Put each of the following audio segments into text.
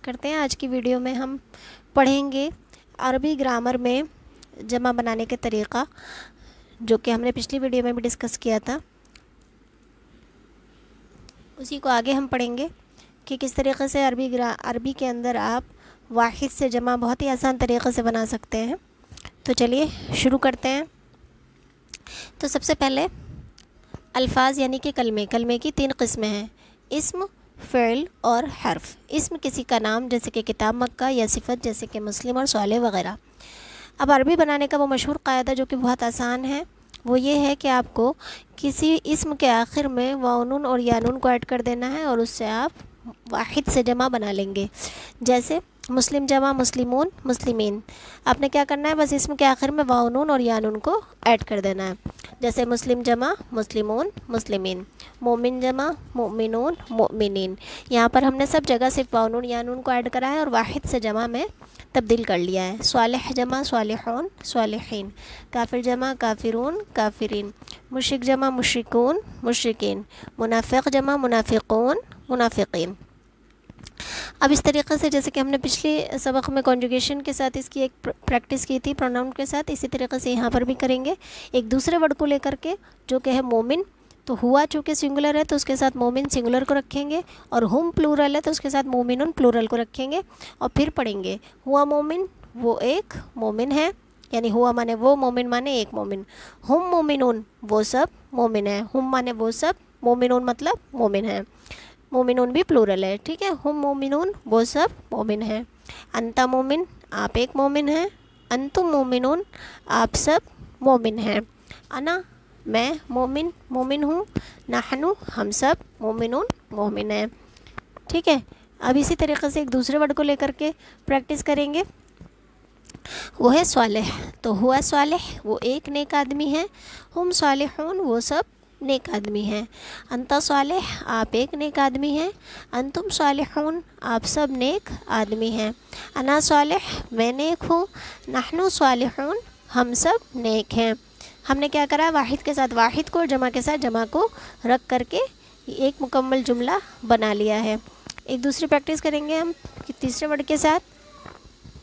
करते हैं। आज की वीडियो में हम पढ़ेंगे अरबी ग्रामर में जमा बनाने के तरीक़ा, जो कि हमने पिछली वीडियो में भी डिस्कस किया था। उसी को आगे हम पढ़ेंगे कि किस तरीक़े से अरबी के अंदर आप वाहिद से जमा बहुत ही आसान तरीक़े से बना सकते हैं। तो चलिए शुरू करते हैं। तो सबसे पहले अल्फाज यानी कि कलमे की 3 किस्में हैं, इस्म, फ़िल और हर्फ। इस्म किसी का नाम जैसे कि किताब मक्का, या सिफ़त जैसे कि मुस्लिम और सालेह वग़ैरह। अब अरबी बनाने का वो मशहूर कायदा जो कि बहुत आसान है, वो ये है कि आपको किसी इस्म के आखिर में वाव नून और या नून को ऐड कर देना है और उससे आप वाहिद से जमा बना लेंगे। जैसे मुस्लिम जमा मुस्लिमून मुस्लिमीन, आपने क्या करना है, बस इस्म के आखिर में वाव नून और या नून को ऐड कर देना है। जैसे मुस्लिम जमा मुस्लिमून मुस्लिमीन, मोमिन जमा मोमिनून मोमिनीन। यहाँ पर हमने सब जगह सिर्फ वाव नून या नून को ऐड करा है और वाहिद से जमा में तब्दील कर लिया है। स्वालिह जमा स्वालिहून स्वालिहीन, काफिर जमा काफिरून काफिरीन, मुश्रिक जमा मुश्रिकून मुश्रिकीन, मुनाफिक जमा मुनाफिकून मुनाफिकीन। अब इस तरीक़े से जैसे कि हमने पिछले सबक में कॉन्जुगेशन के साथ इसकी एक प्रैक्टिस की थी प्रोनाउन के साथ, इसी तरीक़े से यहाँ पर भी करेंगे। एक दूसरे वर्ड को लेकर के जो कि है मोमिन, तो हुआ चूँकि सिंगुलर है तो उसके साथ मोमिन सिंगुलर को रखेंगे, और हुम प्लूरल है तो उसके साथ मोमिनुन प्लूरल को रखेंगे। और फिर पढ़ेंगे हुआ मोमिन वो एक मोमिन है, यानी हुआ माने वो, मोमिन माने एक मोमिन। हुम मोमिनुन वो सब मोमिन है, हुम माने वो सब, मोमिनुन मतलब मोमिन है, मोमिनून भी प्लूरल है, ठीक है। हुम मोमिनून वो सब मोमिन हैं। अंता मोमिन आप एक मोमिन हैं, अंतुम मोमिनून आप सब मोमिन हैं। अना मैं मोमिन हूँ, नहनु हम सब मोमिनून मोमिन हैं, ठीक है। अब इसी तरीक़े से एक दूसरे वर्ड को लेकर के प्रैक्टिस करेंगे, वो है स्वालिह। तो हुआ स्वालिह वो एक नेक आदमी है, हुम स्वालिहून वो सब नेक आदमी हैं। अंता सालेह आप एक नेक आदमी हैं, अंतुम सालेहून आप सब नेक आदमी हैं। अना सालेह मैं नेक हूँ, नहनु सालेहून हम सब नेक हैं। हमने क्या करा, वाहिद के साथ वाहिद को, जमा के साथ जमा को रख करके एक मुकम्मल जुमला बना लिया है। एक दूसरी प्रैक्टिस करेंगे हम कि तीसरे वर्ड के साथ,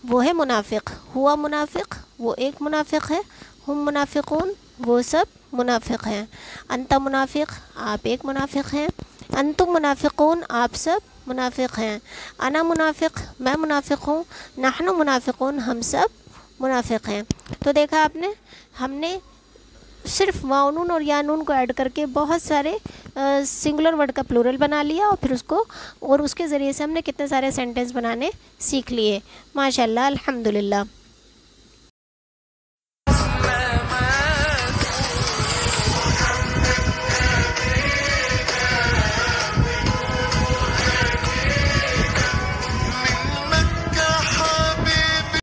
वो है मुनाफिक। हुआ मुनाफिक वो एक मुनाफिक है, हुम मुनाफिकून वो सब मुनाफिक हैं। अंता मुनाफिक आप एक मुनाफिक हैं, अंतुम मुनाफिकून आप सब मुनाफिक हैं। अना मुनाफिक मैं मुनाफिक हूँ, नहनु मुनाफिकून हम सब मुनाफिक हैं। तो देखा आपने, हमने सिर्फ वाव नून और या नून को ऐड करके बहुत सारे सिंगुलर वर्ड का प्लूरल बना लिया, और फिर उसके ज़रिए से हमने कितने सारे सेंटेंस बनाने सीख लिए। माशाल्लाह अल्हम्दुलिल्लाह।